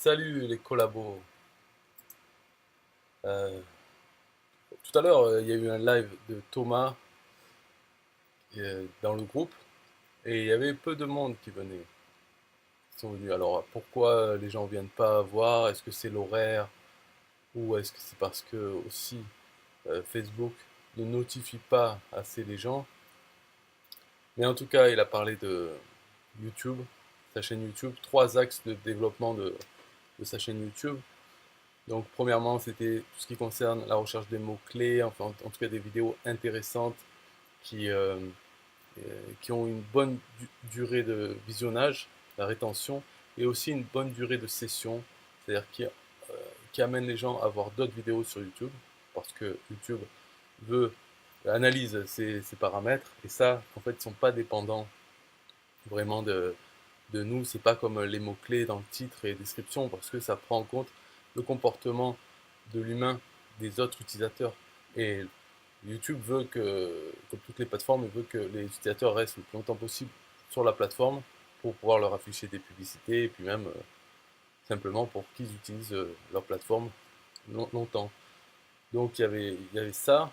Salut les collabos. Euh, Tout à l'heure, il y a eu un live de Thomas dans le groupe et il y avait peu de monde qui sont venus. Alors pourquoi les gens viennent pas voir? Est-ce que c'est l'horaire ou est-ce que c'est parce que aussi Facebook ne notifie pas assez les gens? Mais en tout cas, il a parlé de YouTube, sa chaîne YouTube, trois axes de développement de sa chaîne YouTube. Donc, premièrement, c'était tout ce qui concerne la recherche des mots-clés, enfin, en tout cas des vidéos intéressantes qui, euh, qui ont une bonne durée de visionnage, la rétention, et aussi une bonne durée de session, c'est-à-dire qui amène les gens à voir d'autres vidéos sur YouTube, parce que YouTube veut analyse ces paramètres, et ça, en fait, ils ne sont pas dépendants vraiment de nous, c'est pas comme les mots-clés dans le titre et description, parce que ça prend en compte le comportement de l'humain des autres utilisateurs. Et YouTube veut que, comme toutes les plateformes, il veut que les utilisateurs restent le plus longtemps possible sur la plateforme pour pouvoir leur afficher des publicités et puis même simplement pour qu'ils utilisent leur plateforme longtemps. Donc il y avait ça,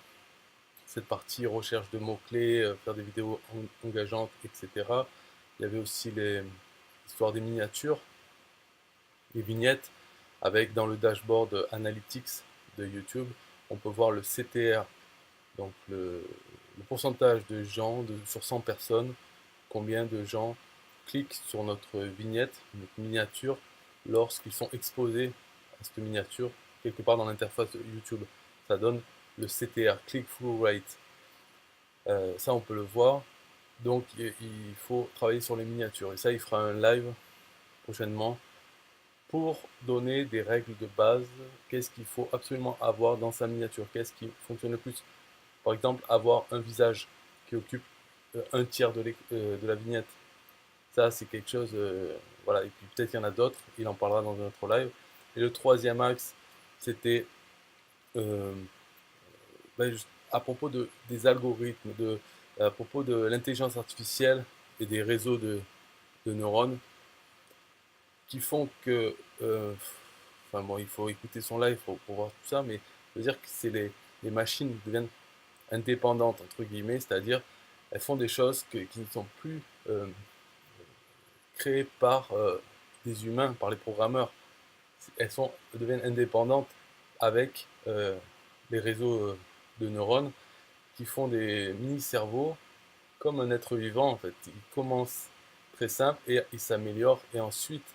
cette partie recherche de mots-clés, faire des vidéos engageantes, etc. Il y avait aussi l'histoire des miniatures, les vignettes, avec dans le dashboard Analytics de YouTube, on peut voir le CTR, donc le pourcentage de gens, sur 100 personnes, combien de gens cliquent sur notre vignette, notre miniature, lorsqu'ils sont exposés à cette miniature quelque part dans l'interface de YouTube. Ça donne le CTR, Click-Through Rate. Ça, on peut le voir. Donc, il faut travailler sur les miniatures. Et ça, il fera un live prochainement pour donner des règles de base. Qu'est-ce qu'il faut absolument avoir dans sa miniature? Qu'est-ce qui fonctionne le plus? Par exemple, avoir un visage qui occupe un tiers de la vignette. Ça, c'est quelque chose. Voilà. Et puis peut-être qu'il y en a d'autres. Il en parlera dans un autre live. Et le troisième axe, c'était euh, à propos des algorithmes, à propos de l'intelligence artificielle et des réseaux de neurones qui font que, enfin bon, il faut écouter son live pour voir tout ça, mais je veux dire que les machines deviennent indépendantes, entre guillemets, c'est-à-dire elles font des choses qui ne sont plus créées par des humains, par les programmeurs. Elles deviennent indépendantes avec les réseaux de neurones qui font des mini-cerveaux comme un être vivant en fait. Ils commencent très simple et ils s'améliorent et ensuite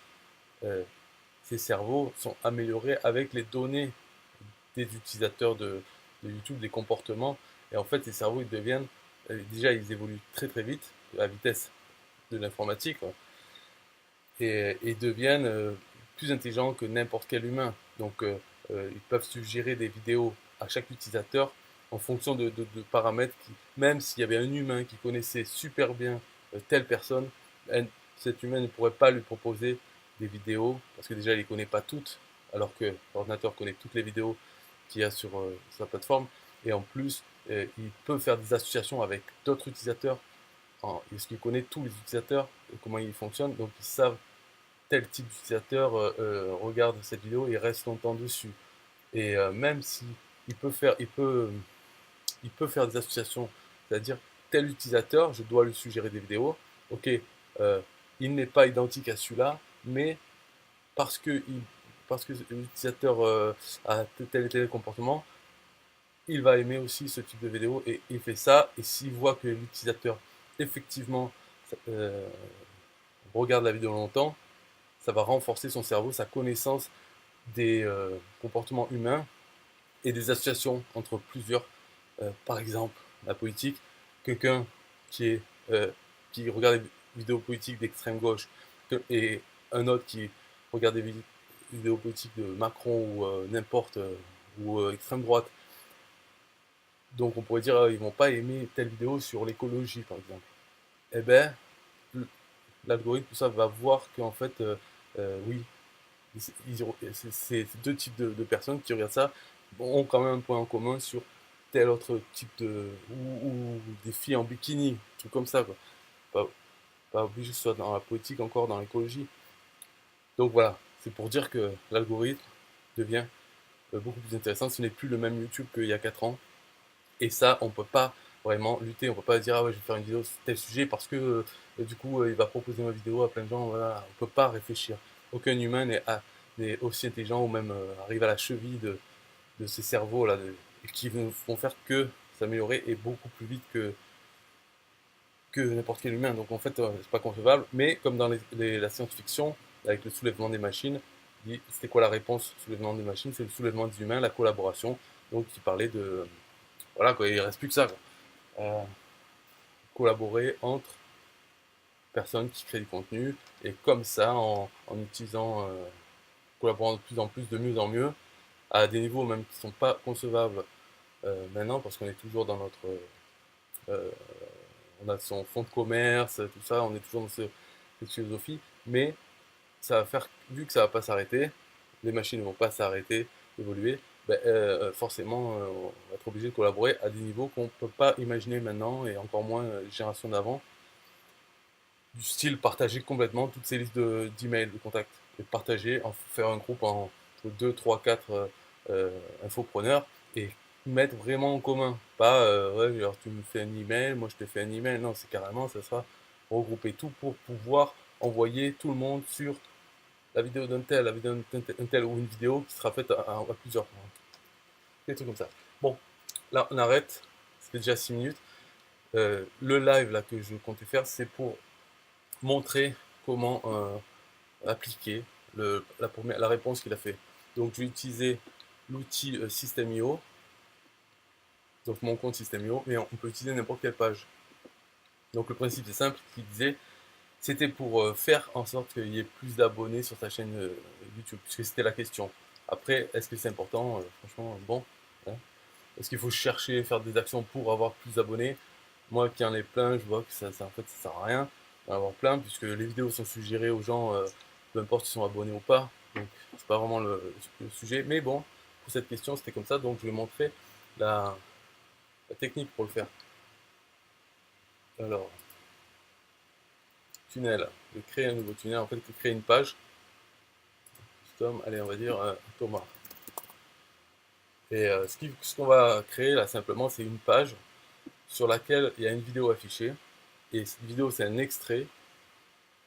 euh, ces cerveaux sont améliorés avec les données des utilisateurs de YouTube, des comportements. Et en fait, ces cerveaux, ils deviennent, déjà, ils évoluent très très vite, à la vitesse de l'informatique, hein, et deviennent plus intelligents que n'importe quel humain. Donc, ils peuvent suggérer des vidéos à chaque utilisateur en fonction de paramètres qui, même s'il y avait un humain qui connaissait super bien telle personne, cet humain ne pourrait pas lui proposer des vidéos parce que déjà il ne les connaît pas toutes, alors que l'ordinateur connaît toutes les vidéos qu'il y a sur sa plateforme. Et en plus, il peut faire des associations avec d'autres utilisateurs parce qu'il connaît tous les utilisateurs, comment ils fonctionnent, donc ils savent tel type d'utilisateur regarde cette vidéo et reste longtemps dessus. Et même si il peut faire, il peut faire des associations, c'est-à-dire tel utilisateur, je dois lui suggérer des vidéos. Ok, euh, il n'est pas identique à celui-là, mais parce que, parce que l'utilisateur a tel et tel comportement, il va aimer aussi ce type de vidéo et il fait ça. Et s'il voit que l'utilisateur effectivement euh, regarde la vidéo longtemps, ça va renforcer son cerveau, sa connaissance des comportements humains et des associations entre plusieurs. Par exemple, la politique, quelqu'un qui, est, euh, qui regarde des vidéos politiques d'extrême gauche et un autre qui regarde des vidéos politiques de Macron ou n'importe, ou extrême droite. Donc on pourrait dire ils vont pas aimer telle vidéo sur l'écologie par exemple. Eh ben l'algorithme tout ça va voir qu'en fait oui ces deux types de personnes qui regardent ça ont quand même un point en commun sur tel autre type ou des filles en bikini, des trucs comme ça, quoi. Pas, pas obligé que ce soit dans la politique, encore dans l'écologie. Donc voilà, C'est pour dire que l'algorithme devient beaucoup plus intéressant. Ce n'est plus le même YouTube qu'il y a 4 ans. Et ça, on peut pas vraiment lutter. On peut pas dire, ah ouais, je vais faire une vidéo sur tel sujet parce que du coup, il va proposer ma vidéo à plein de gens. Voilà. On peut pas réfléchir. Aucun humain n'est aussi intelligent ou même arrive à la cheville de ces cerveaux là, qui ne vont faire que s'améliorer et beaucoup plus vite que n'importe quel humain. Donc en fait, c'est pas concevable. Mais comme dans la science-fiction, avec le soulèvement des machines, c'était quoi la réponse au soulèvement des machines? C'est le soulèvement des humains, la collaboration. Donc il parlait de... Voilà, quoi, il reste plus que ça, quoi. Collaborer entre personnes qui créent du contenu. Et comme ça, en utilisant, collaborant de plus en plus, de mieux en mieux, à des niveaux même qui ne sont pas concevables maintenant, parce qu'on est toujours dans notre... euh, on a son fonds de commerce, tout ça, on est toujours dans cette philosophie, mais ça va faire, vu que ça va pas s'arrêter, les machines ne vont pas s'arrêter d'évoluer, ben, forcément, on va être obligé de collaborer à des niveaux qu'on ne peut pas imaginer maintenant, et encore moins les générations d'avant, du style partager complètement toutes ces listes d'emails, de contacts, et partager, faire un groupe en 2 3 4 infopreneurs, et mettre vraiment en commun. Pas, ouais, alors tu me fais un email, moi je te fais un email. Non, c'est carrément, ça sera regrouper tout pour pouvoir envoyer tout le monde sur la vidéo d'un tel, la vidéo d'un tel, ou une vidéo qui sera faite à plusieurs. Des trucs comme ça. Bon, là on arrête, ça fait déjà 6 minutes. Le live là que je comptais faire, c'est pour montrer comment appliquer la réponse qu'il a fait. Donc je vais utiliser l'outil System.io, donc mon compte System.io, mais on peut utiliser n'importe quelle page. Donc le principe est simple, il disait, c'était pour faire en sorte qu'il y ait plus d'abonnés sur ta chaîne YouTube, puisque c'était la question. Après, est-ce que c'est important? Franchement, bon. Hein. Est-ce qu'il faut chercher, faire des actions pour avoir plus d'abonnés? Moi qui en ai plein, je vois que en fait, ça sert à rien d'en avoir plein, puisque les vidéos sont suggérées aux gens, peu importe s'ils sont abonnés ou pas. Donc c'est pas vraiment le sujet. Mais bon, pour cette question, c'était comme ça, donc je vais montrer la, la technique pour le faire. Alors, tunnel, de créer un nouveau tunnel, en fait, de créer une page. Custom, allez, on va dire Thomas. Et ce qu'on va créer là simplement, c'est une page sur laquelle il y a une vidéo affichée. Et cette vidéo, c'est un extrait.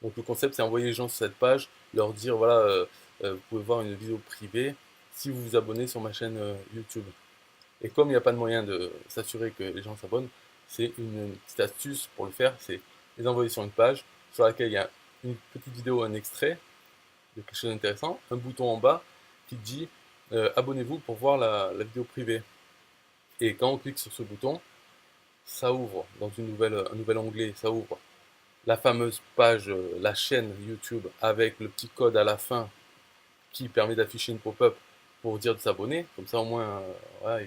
Donc le concept, c'est envoyer les gens sur cette page, leur dire, voilà, vous pouvez voir une vidéo privée si vous vous abonnez sur ma chaîne YouTube. Et comme il n'y a pas de moyen de s'assurer que les gens s'abonnent, c'est une petite astuce pour le faire, c'est les envoyer sur une page sur laquelle il y a une petite vidéo, un extrait de quelque chose d'intéressant, un bouton en bas qui dit abonnez-vous pour voir la vidéo privée. Et quand on clique sur ce bouton, ça ouvre dans un nouvel onglet, ça ouvre la fameuse page, la chaîne YouTube avec le petit code à la fin qui permet d'afficher une pop-up pour dire de s'abonner. Comme ça, au moins, voilà,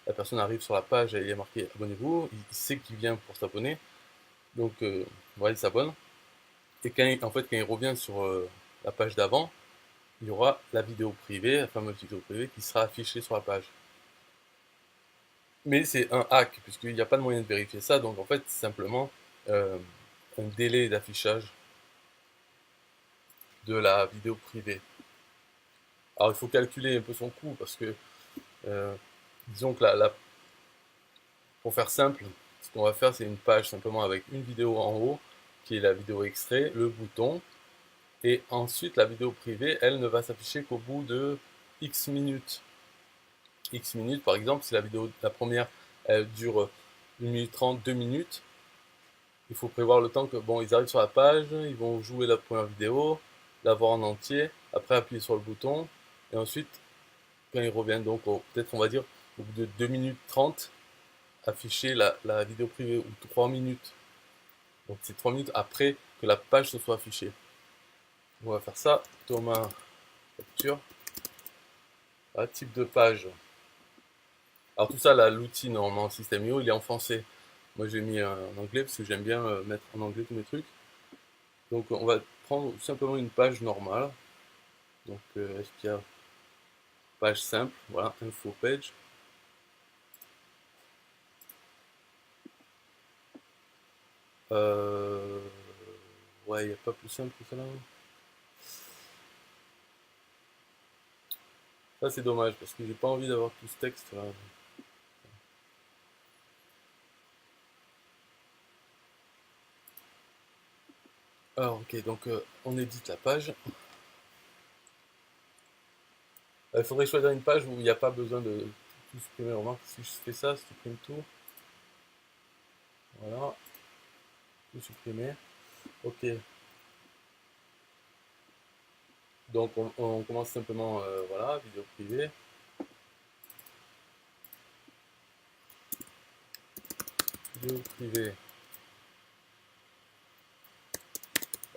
la personne arrive sur la page et il y a marqué abonnez-vous. Il sait qu'il vient pour s'abonner. Donc, voilà, il s'abonne. Et en fait, quand il revient sur la page d'avant, il y aura la vidéo privée, la fameuse vidéo privée qui sera affichée sur la page. Mais c'est un hack, puisqu'il n'y a pas de moyen de vérifier ça. Donc, en fait, c'est simplement un délai d'affichage de la vidéo privée. Alors il faut calculer un peu son coût parce que euh, disons que pour faire simple, ce qu'on va faire c'est une page simplement avec une vidéo en haut qui est la vidéo extrait, le bouton, et ensuite la vidéo privée, elle ne va s'afficher qu'au bout de X minutes. X minutes par exemple, si la première elle dure 1 minute 30, 2 minutes, il faut prévoir le temps que bon ils arrivent sur la page, ils vont jouer la première vidéo, la voir en entier, après appuyer sur le bouton, et ensuite quand ils reviennent, donc peut-être on va dire au bout de 2 minutes 30, afficher la vidéo privée, ou 3 minutes. Donc c'est 3 minutes après que la page se soit affichée. On va faire ça, Thomas, capture, type de page. Alors tout ça, là, l'outil normalement System.io, il est en français. Moi j'ai mis en anglais parce que j'aime bien mettre en anglais tous mes trucs. Donc on va prendre simplement une page normale. Donc est-ce qu'il y a page simple, voilà, info page. Ouais, il n'y a pas plus simple que ça là. Ça c'est dommage parce que j'ai pas envie d'avoir tout ce texte là. Alors ok, donc on édite la page. Il faudrait choisir une page où il n'y a pas besoin de tout supprimer. Remarque, si je fais ça, je supprime tout. Voilà, tout supprimer. Ok, donc on commence simplement, voilà, vidéo privée, vidéo privée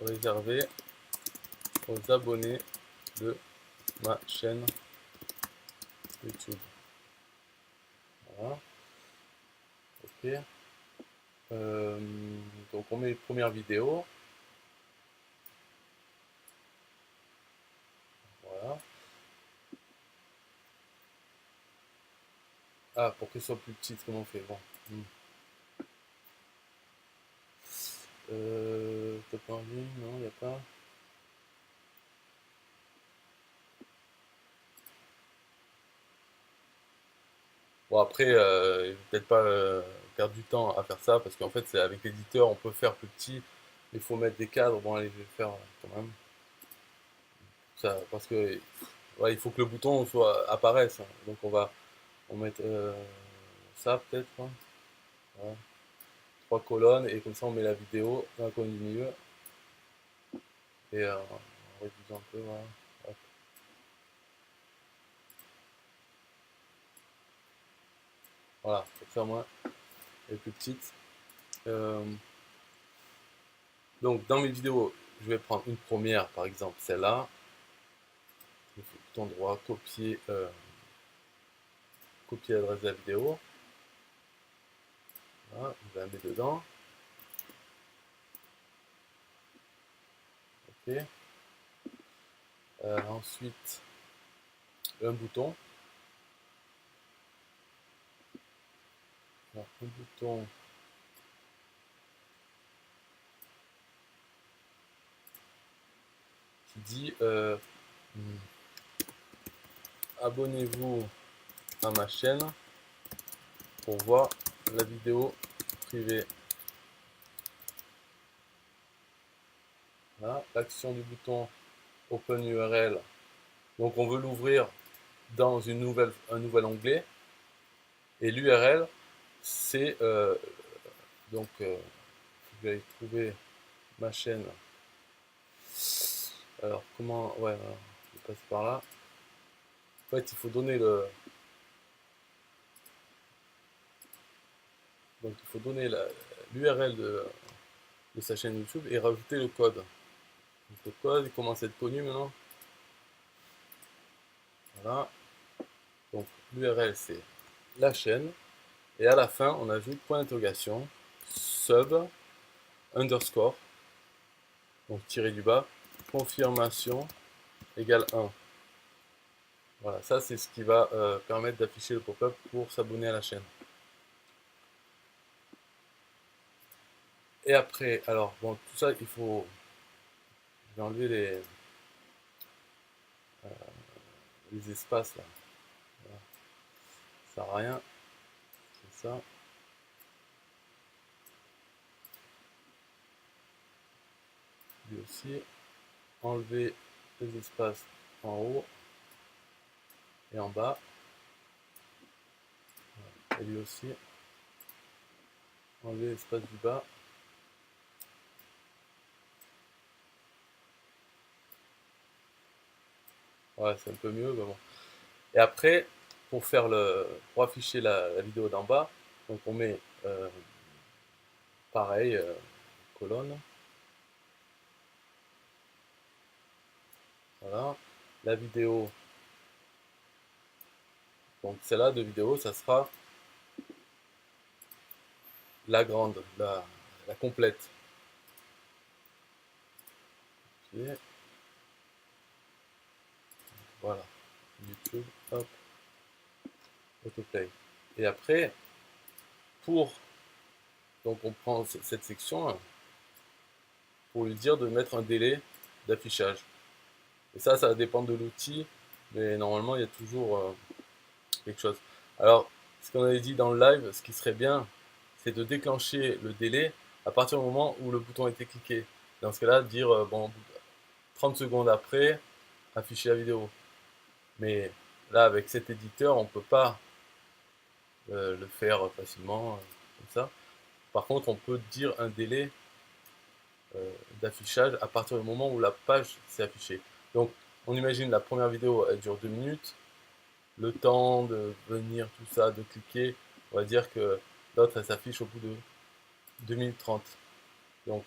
réservée aux abonnés de ma chaîne YouTube. Voilà, ok. Euh, donc on met une première vidéo, voilà. Ah, pour qu'elle soit plus petite, comment on fait? Bon. Hmm. T'as pas envie? Non, il n'y a pas. Bon, après, peut-être pas perdre du temps à faire ça, parce qu'en fait, c'est avec l'éditeur, on peut faire plus petit. Il faut mettre des cadres. Bon, allez, je vais faire quand même. Ça, parce que ouais, il faut que le bouton soit apparaisse, hein. Donc on met ça peut-être, hein. Voilà. Trois colonnes et comme ça on met la vidéo dans la colonne du milieu et en réduisant un peu, voilà. Hop. Voilà, comme ça moi elle est plus petite. Euh, donc dans mes vidéos, je vais prendre une première, par exemple celle-là. Je fais bouton droit, copier l'adresse de la vidéo. Voilà, je la mets dedans. Ok. Ensuite, un bouton. Alors, un bouton qui dit abonnez-vous à ma chaîne pour voir la vidéo privée. Voilà, l'action du bouton Open URL. Donc on veut l'ouvrir dans un nouvel onglet. Et l'URL, c'est je vais trouver ma chaîne. Alors comment, ouais, voilà, je passe par là. En fait, il faut donner l'URL de sa chaîne YouTube et rajouter le code. Donc, le code il commence à être connu maintenant. Voilà. Donc l'URL c'est la chaîne. Et à la fin, on ajoute point d'interrogation, sub, underscore, donc tiré du bas, confirmation égale 1. Voilà, ça c'est ce qui va permettre d'afficher le pop-up pour s'abonner à la chaîne. Et après, alors bon, tout ça, je vais enlever les espaces là. Voilà. Ça sert à rien, c'est ça. Lui aussi, enlever les espaces en haut et en bas. Et lui aussi, enlever l'espace du bas. Ouais, c'est un peu mieux, mais bon. Et après, pour afficher la vidéo d'en bas, donc on met pareil, colonne, voilà. La vidéo, donc celle-là de vidéo, ça sera la grande, la complète. Ok, voilà. YouTube, hop, autoplay. Et après, pour, donc on prend cette section là, pour lui dire de mettre un délai d'affichage. Et ça va dépendre de l'outil mais normalement il y a toujours quelque chose. Alors, ce qu'on avait dit dans le live, ce qui serait bien, c'est de déclencher le délai à partir du moment où le bouton a été cliqué. Dans ce cas-là, dire, bon, 30 secondes après, afficher la vidéo. Mais là, avec cet éditeur, on ne peut pas le faire facilement, comme ça. Par contre, on peut dire un délai d'affichage à partir du moment où la page s'est affichée. Donc, on imagine la première vidéo, elle dure 2 minutes. Le temps de venir, tout ça, de cliquer, on va dire que l'autre, elle s'affiche au bout de 2 minutes 30. Donc,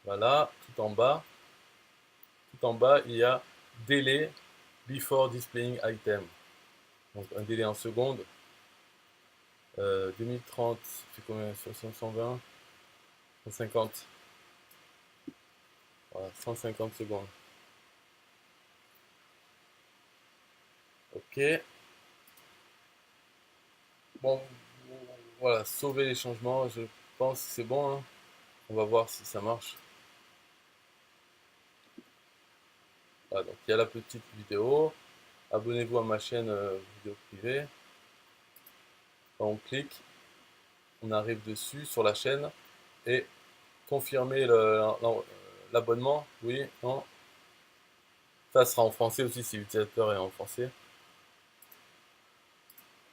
voilà, tout en bas, il y a délai before displaying item. Donc, un délai en secondes. 2030, c'est combien? 120, 150. Voilà, 150 secondes. Ok. Bon, voilà, sauver les changements, je pense que c'est bon, hein. On va voir si ça marche. Voilà, donc il y a la petite vidéo. Abonnez-vous à ma chaîne vidéo privée. On clique, on arrive dessus sur la chaîne et confirmer l'abonnement. Oui, non. Ça sera en français aussi si l'utilisateur est en français.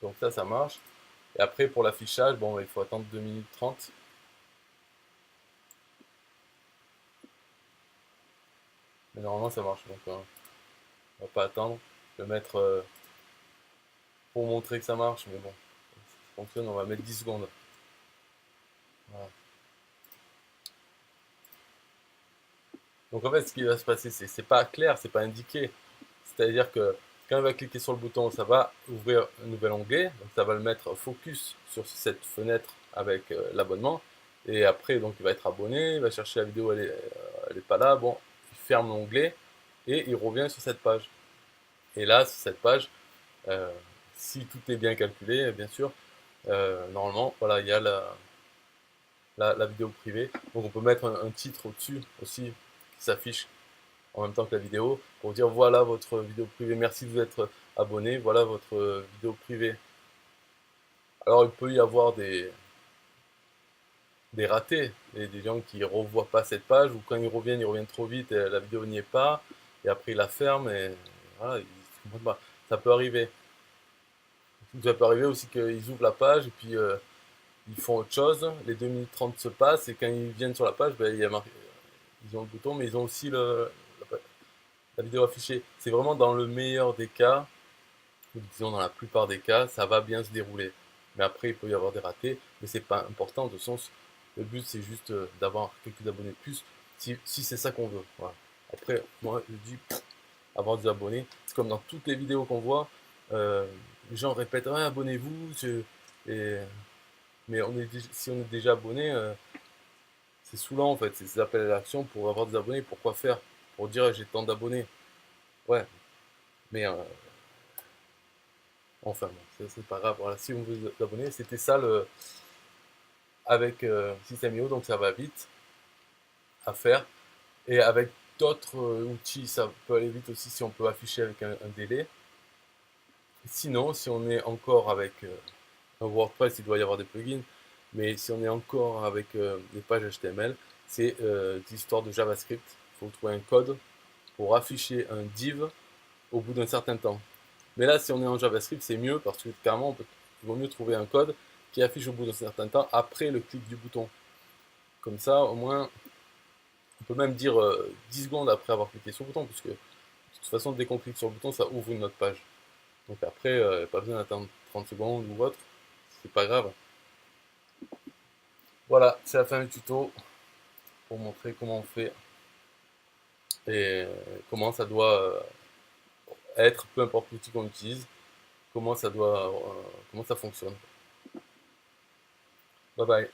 Donc ça marche. Et après pour l'affichage, bon, il faut attendre 2 minutes 30. Mais normalement ça marche. Donc on va pas attendre. Je vais mettre pour montrer que ça marche. Mais bon, si ça fonctionne, on va mettre 10 secondes. Voilà. Donc en fait, ce qui va se passer, c'est pas clair, c'est pas indiqué. C'est-à-dire que quand il va cliquer sur le bouton, ça va ouvrir un nouvel onglet, donc ça va le mettre focus sur cette fenêtre avec l'abonnement. Et après, donc il va être abonné, il va chercher la vidéo, elle est pas là. Bon, il ferme l'onglet et il revient sur cette page. Et là, sur cette page, euh, si tout est bien calculé, bien sûr, normalement, voilà, il y a la vidéo privée. Donc on peut mettre un titre au-dessus aussi qui s'affiche en même temps que la vidéo pour dire voilà votre vidéo privée, merci de vous être abonné, voilà votre vidéo privée. Alors il peut y avoir des ratés, des gens qui ne revoient pas cette page ou quand ils reviennent trop vite et la vidéo n'y est pas et après ils la ferment et voilà, ils ne comprennent pas. Ça peut arriver. Ça peut arriver aussi qu'ils ouvrent la page et puis ils font autre chose, les 2 minutes 30 se passent et quand ils viennent sur la page, ben, il y a marqué, ils ont le bouton mais ils ont aussi la vidéo affichée. C'est vraiment dans le meilleur des cas, disons dans la plupart des cas, ça va bien se dérouler. Mais après, il peut y avoir des ratés, mais c'est pas important. De toute façon, le but c'est juste d'avoir quelques abonnés de plus, si c'est ça qu'on veut. Voilà. Après, moi je dis, avoir des abonnés, c'est comme dans toutes les vidéos qu'on voit, euh, les gens répètent ouais, abonnez-vous, et- mais si on est déjà abonné, c'est saoulant en fait. C'est des appels à l'action pour avoir des abonnés. Pourquoi faire? Pour dire j'ai tant d'abonnés. Ouais, mais enfin, bon, c'est pas grave. Voilà, si on veut vous abonner, c'était ça avec System.io, donc ça va vite à faire. Et avec d'autres outils, ça peut aller vite aussi si on peut afficher avec un délai. Sinon, si on est encore avec un WordPress, il doit y avoir des plugins, mais si on est encore avec des pages HTML, c'est l'histoire de JavaScript. Il faut trouver un code pour afficher un div au bout d'un certain temps. Mais là, si on est en JavaScript, c'est mieux parce que carrément, il vaut mieux trouver un code qui affiche au bout d'un certain temps après le clic du bouton. Comme ça, au moins, on peut même dire 10 secondes après avoir cliqué sur le bouton, puisque de toute façon, dès qu'on clique sur le bouton, ça ouvre une autre page. Donc après, pas besoin d'attendre 30 secondes ou autre, c'est pas grave. Voilà, c'est la fin du tuto pour montrer comment on fait et comment ça doit être, peu importe l'outil qu'on utilise, comment ça fonctionne. Bye bye.